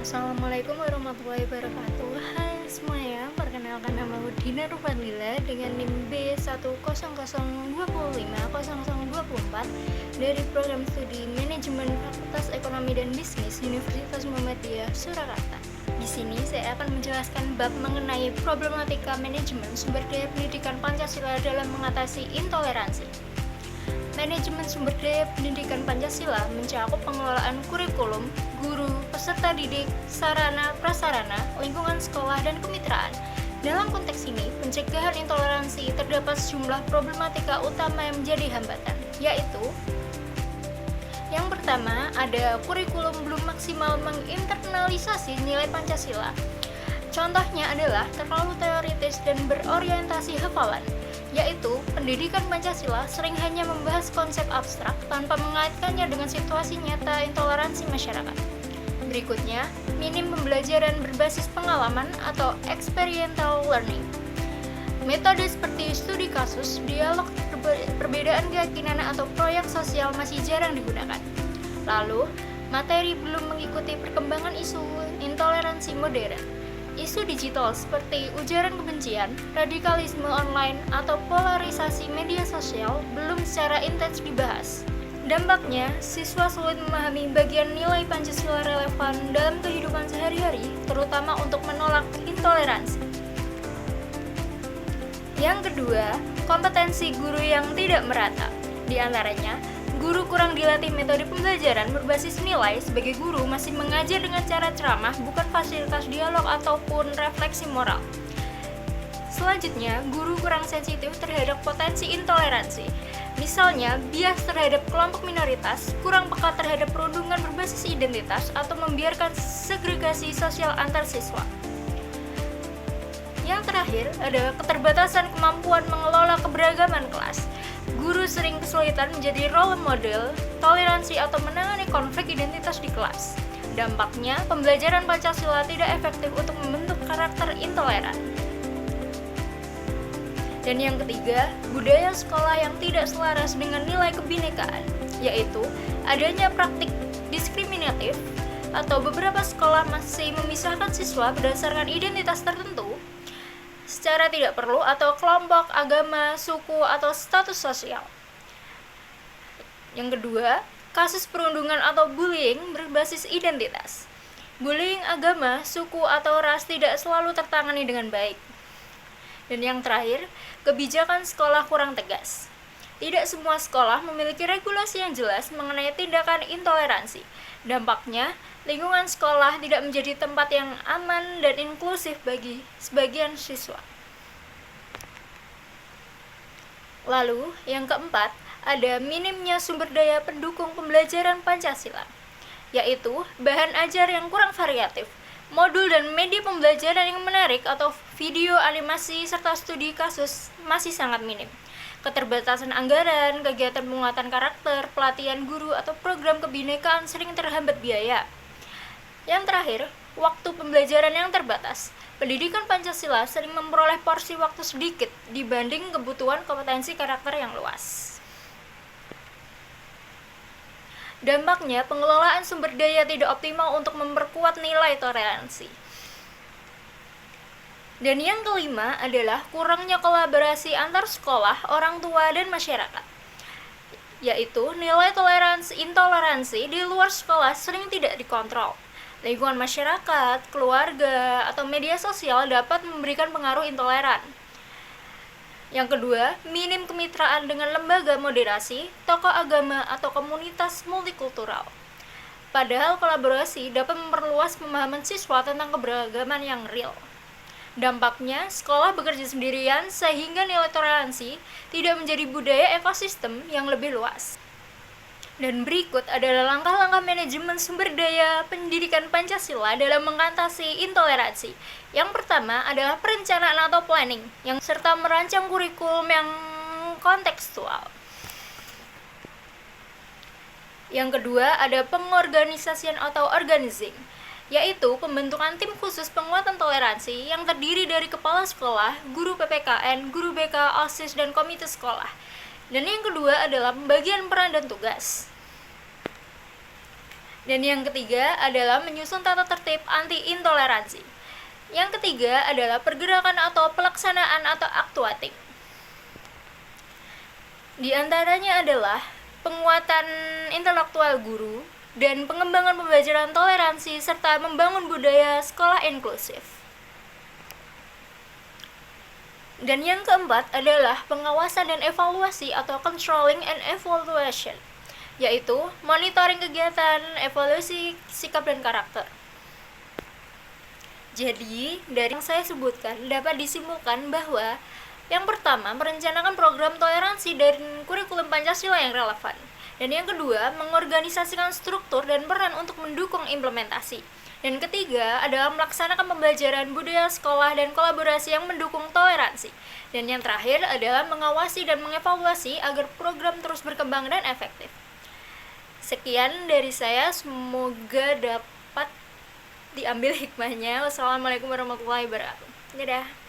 Assalamualaikum warahmatullahi wabarakatuh. Hai semuanya, perkenalkan nama aku Dina Rufadlila dengan NIM B100250024 dari program studi Manajemen Fakultas Ekonomi dan Bisnis Universitas Muhammadiyah Surakarta. Di sini saya akan menjelaskan bab mengenai problematika manajemen sumber daya pendidikan Pancasila dalam mengatasi intoleransi. Manajemen sumber daya pendidikan Pancasila mencakup pengelolaan kurikulum, guru, peserta didik, sarana, prasarana, lingkungan sekolah, dan kemitraan. Dalam konteks ini, pencegahan intoleransi terdapat sejumlah problematika utama yang menjadi hambatan, yaitu yang pertama, ada kurikulum belum maksimal menginternalisasi nilai Pancasila. Contohnya adalah terlalu teoritis dan berorientasi hafalan, yaitu pendidikan Pancasila sering hanya membahas konsep abstrak tanpa mengaitkannya dengan situasi nyata intoleransi masyarakat. Berikutnya, minim pembelajaran berbasis pengalaman atau experiential learning. Metode seperti studi kasus, dialog perbedaan keyakinan atau proyek sosial masih jarang digunakan. Lalu, materi belum mengikuti perkembangan isu intoleransi modern. Isu digital seperti ujaran kebencian, radikalisme online, atau polarisasi media sosial belum secara intens dibahas. Dampaknya, siswa sulit memahami bagian nilai Pancasila relevan dalam kehidupan sehari-hari, terutama untuk menolak intoleransi. Yang kedua, kompetensi guru yang tidak merata. Di antaranya, guru kurang dilatih metode pembelajaran berbasis nilai. Sebagai guru masih mengajar dengan cara ceramah, bukan fasilitas dialog ataupun refleksi moral. Selanjutnya, guru kurang sensitif terhadap potensi intoleransi. Misalnya, bias terhadap kelompok minoritas, kurang peka terhadap perundungan berbasis identitas, atau membiarkan segregasi sosial antar siswa. Yang terakhir adalah keterbatasan kemampuan mengelola keberagaman kelas. Guru sering kesulitan menjadi role model, toleransi, atau menangani konflik identitas di kelas. Dampaknya, pembelajaran Pancasila tidak efektif untuk membentuk karakter intoleran. Dan yang ketiga, budaya sekolah yang tidak selaras dengan nilai kebinekaan, yaitu adanya praktik diskriminatif atau beberapa sekolah masih memisahkan siswa berdasarkan identitas tertentu secara tidak perlu atau kelompok, agama, suku, atau status sosial. Yang kedua, kasus perundungan atau bullying berbasis identitas. Bullying agama, suku, atau ras tidak selalu tertangani dengan baik. Dan yang terakhir, kebijakan sekolah kurang tegas. Tidak semua sekolah memiliki regulasi yang jelas mengenai tindakan intoleransi. Dampaknya, lingkungan sekolah tidak menjadi tempat yang aman dan inklusif bagi sebagian siswa. Lalu, yang keempat, ada minimnya sumber daya pendukung pembelajaran Pancasila, yaitu bahan ajar yang kurang variatif, modul dan media pembelajaran yang menarik atau video, animasi, serta studi kasus masih sangat minim. Keterbatasan anggaran, kegiatan penguatan karakter, pelatihan guru, atau program kebinekaan sering terhambat biaya. Yang terakhir, waktu pembelajaran yang terbatas. Pendidikan Pancasila sering memperoleh porsi waktu sedikit dibanding kebutuhan kompetensi karakter yang luas. Dampaknya, pengelolaan sumber daya tidak optimal untuk memperkuat nilai toleransi. Dan yang kelima adalah kurangnya kolaborasi antar sekolah, orang tua, dan masyarakat, yaitu nilai intoleransi di luar sekolah sering tidak dikontrol. Lingkungan masyarakat, keluarga, atau media sosial dapat memberikan pengaruh intoleran. Yang kedua, minim kemitraan dengan lembaga moderasi, tokoh agama, atau komunitas multikultural. Padahal kolaborasi dapat memperluas pemahaman siswa tentang keberagaman yang real. Dampaknya, sekolah bekerja sendirian sehingga nilai toleransi tidak menjadi budaya ekosistem yang lebih luas. Dan berikut adalah langkah-langkah manajemen sumber daya pendidikan Pancasila dalam mengatasi intoleransi. Yang pertama adalah perencanaan atau planning, yang serta merancang kurikulum yang kontekstual. Yang kedua ada pengorganisasian atau organizing, yaitu pembentukan tim khusus penguatan toleransi yang terdiri dari kepala sekolah, guru PPKN, guru BK, OSIS, dan komite sekolah. Dan yang kedua adalah pembagian peran dan tugas. Dan yang ketiga adalah menyusun tata tertib anti intoleransi. Yang ketiga adalah pergerakan atau pelaksanaan atau actuating. Di antaranya adalah penguatan intelektual guru dan pengembangan pembelajaran toleransi serta membangun budaya sekolah inklusif. Dan yang keempat adalah pengawasan dan evaluasi atau controlling and evaluation, yaitu monitoring kegiatan, evaluasi sikap dan karakter. Jadi, dari yang saya sebutkan dapat disimpulkan bahwa yang pertama, merencanakan program toleransi dan kurikulum Pancasila yang relevan. Dan yang kedua, mengorganisasikan struktur dan peran untuk mendukung implementasi. Dan ketiga adalah melaksanakan pembelajaran budaya sekolah dan kolaborasi yang mendukung toleransi. Dan yang terakhir adalah mengawasi dan mengevaluasi agar program terus berkembang dan efektif. Sekian dari saya, semoga dapat diambil hikmahnya. Wassalamualaikum warahmatullahi wabarakatuh. Dadah.